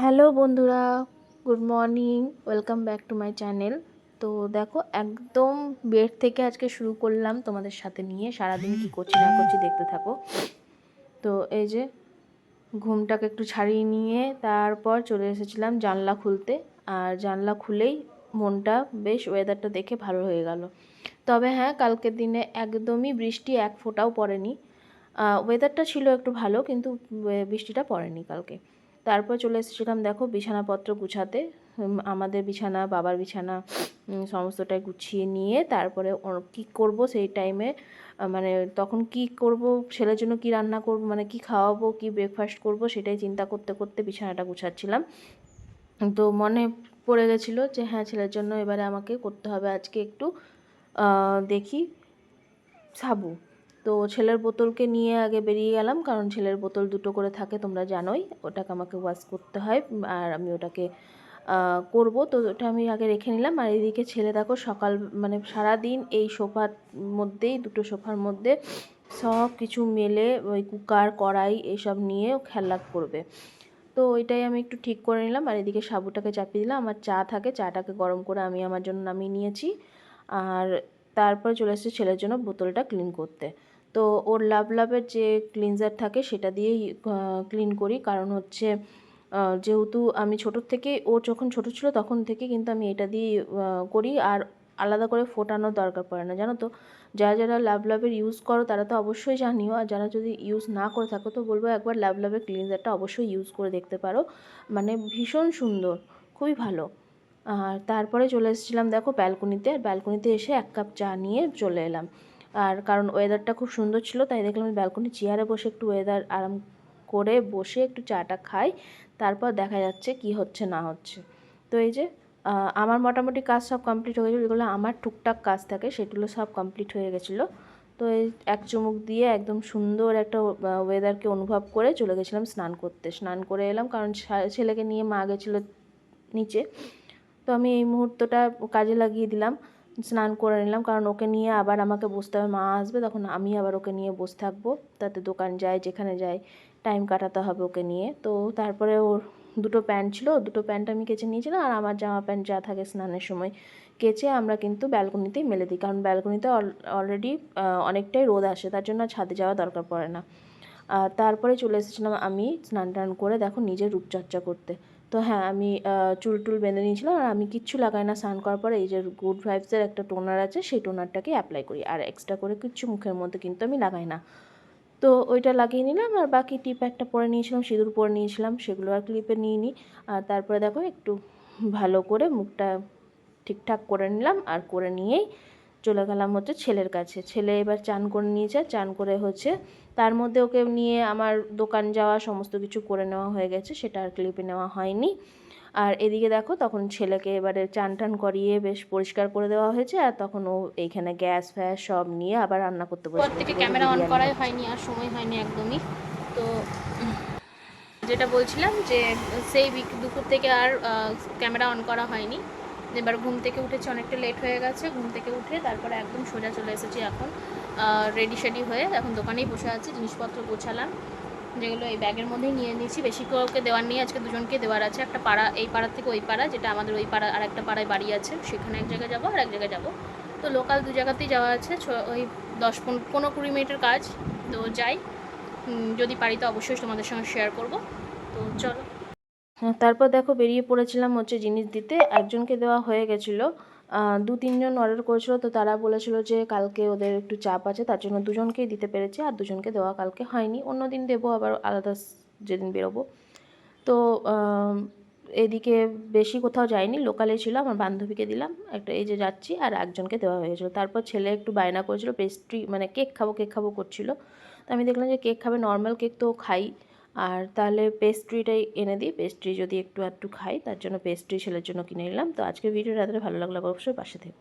Hello বন্ধুরা, good morning, welcome back to my channel. তো দেখো, একদম বেড থেকে আজকে শুরু করলাম তোমাদের সাথে নিয়ে সারাদিন কি করছি না করছি দেখতে থাকো। তো এই যে ঘুমটাকে একটু ছাড়িয়ে নিয়ে তারপর চলে এসেছিলাম জানলা খুলতে। আর জানলা খুলেই মনটা বেশ, ওয়েদারটা দেখে ভালো হয়ে গেল। তবে হ্যাঁ, কালকের দিনে একদমই বৃষ্টি এক ফোঁটাও পড়েনি। ওয়েদারটা ছিল একটু ভালো, কিন্তু বৃষ্টিটা পড়েনি কালকে। তারপর চলে এসেছিলাম দেখো বিছানাপত্র গুছাতে। আমাদের বিছানা, বাবার বিছানা, সমস্তটাই গুছিয়ে নিয়ে তারপরে কী করব সেই টাইমে, মানে তখন কি করব, ছেলের জন্য কি রান্না করব, মানে কি খাওয়াবো, কি ব্রেকফাস্ট করব, সেটাই চিন্তা করতে করতে বিছানাটা গুছাচ্ছিলাম। তো মনে পড়ে গেছিলো যে হ্যাঁ, ছেলের জন্য এবারে আমাকে করতে হবে আজকে একটু দেখি সাবু। তো ছেলের বোতলকে নিয়ে আগে বেরিয়ে গেলাম, কারণ ছেলের বোতল দুটো করে থাকে, তোমরা জানোই। ওটাকে আমাকে ওয়াশ করতে হয়, আর আমি ওটাকে করব। তো ওটা আমি আগে রেখে নিলাম। আর এদিকে ছেলে দেখো সকাল, মানে সারাদিন এই সোফার মধ্যেই, দুটো সোফার মধ্যে সব কিছু মেলে ওই কুকার কড়াই এইসব নিয়ে খেলা করবে। তো ওইটাই আমি একটু ঠিক করে নিলাম। আর এদিকে সাবুটাকে চাপিয়ে দিলাম। আমার চা থাকে, চাটাকে গরম করে আমি আমার জন্য নামিয়ে নিয়েছি। আর তারপর চলে এসেছি ছেলের জন্য বোতলটা ক্লিন করতে। তো ওর লাভের যে ক্লিনজার থাকে সেটা দিয়েই ক্লিন করি, কারণ হচ্ছে যেহেতু আমি ছোটোর থেকে, ও যখন ছোটো ছিল তখন থেকে কিন্তু আমি এটা দিয়েই করি। আর আলাদা করে ফোটানোর দরকার পড়ে না, জানো তো। যারা যারা লাভের ইউজ করো তারা তো অবশ্যই জানিও, আর যারা যদি ইউজ না করে থাকো তো বলবো একবার লাভের ক্লিনজারটা অবশ্যই ইউজ করে দেখতে পারো। মানে ভীষণ সুন্দর, খুবই ভালো। আর তারপরে চলে এসেছিলাম দেখো ব্যালকনিতে। আর ব্যালকনিতে এসে এক কাপ চা নিয়ে চলে এলাম। আর কারণ ওয়েদারটা খুব সুন্দর ছিল, তাই দেখলাম ব্যালকনি চেয়ারে বসে একটু ওয়েদার আরাম করে বসে একটু চাটা খাই। তারপর দেখা যাচ্ছে কি হচ্ছে না হচ্ছে। তো এই যে আমার মোটামুটি কাজ সব কমপ্লিট হয়ে গেছিলো, যেগুলো আমার টুকটাক কাজ থাকে সেগুলো সব কমপ্লিট হয়ে গেছিলো। তো এই এক চুমুক দিয়ে একদম সুন্দর একটা ওয়েদারকে অনুভব করে চলে গেছিলাম স্নান করতে। স্নান করে এলাম, কারণ ছেলেকে নিয়ে মা গেছিলো নিচে। তো আমি এই মুহূর্তটা কাজে লাগিয়ে দিলাম, স্নান করে নিলাম, কারণ ওকে নিয়ে আবার আমাকে বসতে হবে। মা আসবে তখন আমি আবার ওকে নিয়ে বসে থাকবো, তাতে দোকান যায় যেখানে যাই টাইম কাটাতে হবে ওকে নিয়ে। তো তারপরে ওর দুটো প্যান্ট ছিল, দুটো প্যান্ট আমি কেচে নিয়েছিলাম। আর আমার জামা প্যান্ট যা থাকে স্নানের সময় কেচে আমরা কিন্তু ব্যালকনিতেই মেলে দিই, কারণ ব্যালকনিতে অলরেডি অনেকটাই রোদ আসে, তার জন্য ছাদে যাওয়া দরকার পড়ে না। আর তারপরে চলে এসেছিলাম আমি স্নান টান করে দেখো নিজের রূপচর্চা করতে। তো হ্যাঁ, আমি চুল টুল বেঁধে নিয়েছিলাম। আর আমি কিচ্ছু লাগাই না স্নান করার পরে, এই যে গুড ভাইবসের একটা টোনার আছে সেই টোনারটাকে অ্যাপ্লাই করি, আর এক্সট্রা করে কিচ্ছু মুখের মধ্যে কিন্তু আমি লাগাই না। তো ওইটা লাগিয়ে নিলাম। আর বাকি টিপ একটা পরে নিয়েছিলাম, সিঁদুর পরে নিয়েছিলাম, সেগুলো আর ক্লিপে নিয়ে নিই। আর তারপরে দেখো একটু ভালো করে মুখটা ঠিকঠাক করে নিলাম। আর করে নিয়েই চলে গেলাম হচ্ছে ছেলের কাছে। ছেলে এবার চান করে নিয়েছে, চান করে হচ্ছে তার মধ্যে ওকে নিয়ে আমার দোকান যাওয়া সমস্ত কিছু করে নেওয়া হয়ে গেছে, সেটা আর ক্লিপে নেওয়া হয়নি। আর এদিকে দেখো তখন ছেলেকে এবারে চান টান করিয়ে বেশ পরিষ্কার করে দেওয়া হয়েছে। আর তখন ও এইখানে গ্যাস ফ্যাস সব নিয়ে আবার রান্না করতে পর বসে থেকে গেছে, বলছে ক্যামেরা অন বিরিয়ানি করাই হচ্ছে। হয়নি, আর সময় হয়নি একদমই। তো যেটা বলছিলাম যে সেই দুপুর থেকে আর ক্যামেরা অন করা হয়নি। এবার ঘুম থেকে উঠেছি, অনেকটা লেট হয়ে গেছে। ঘুম থেকে উঠে তারপরে একদম সোজা চলে এসেছি এখন রেডি শেডি হয়ে। এখন দোকানেই বসে আছি, জিনিসপত্র গোছালাম, যেগুলো এই ব্যাগের মধ্যেই নিয়ে নিয়েছি। বেশি কাউকে দেওয়ার নেই, আজকে দুজনকে দেওয়ার আছে। একটা পাড়া, এই পাড়ার থেকে ওই পাড়া, যেটা আমাদের ওই পাড়া, আর একটা পাড়ায় বাড়ি আছে, সেখানে এক জায়গায় যাবো আর এক জায়গায় যাবো। তো লোকাল দু জায়গাতেই যাওয়া আছে, ওই 10-15-20 মিনিটের কাজ। তো যাই, যদি পারি তো অবশ্যই তোমাদের সঙ্গে শেয়ার করব। তো চলো। হ্যাঁ, তারপর দেখো বেরিয়ে পড়েছিলাম হচ্ছে জিনিস দিতে। একজনকে দেওয়া হয়ে গেছিলো, 2-3 জন অর্ডার করেছিল। তো তারা বলেছিল যে কালকে ওদের একটু চাপ আছে, তার জন্য দুজনকেই দিতে পেরেছে, আর দুজনকে দেওয়া কালকে হয়নি। অন্য দিন দেবো আবার আলাদা যেদিন বেরোবো। তো এদিকে বেশি কোথাও যাইনি, লোকালে ছিল। আমার বান্ধবীকে দিলাম একটা, এই যে যাচ্ছি। আর একজনকে দেওয়া হয়ে গেছিলো। তারপর ছেলে একটু বায়না করেছিল পেস্ট্রি, মানে কেক খাবো কেক খাবো করছিল। তো আমি দেখলাম যে কেক খাবে, নর্মাল কেক তো খাই, আর তাহলে পেস্ট্রিটাই এনে দিই, পেস্ট্রি যদি একটু একটু খাই, তার জন্য পেস্ট্রি ছেলের জন্য কিনে নিলাম। তো আজকের ভিডিওটা এতটা ভালো লাগলো, অবশ্যই পাশে থেকো।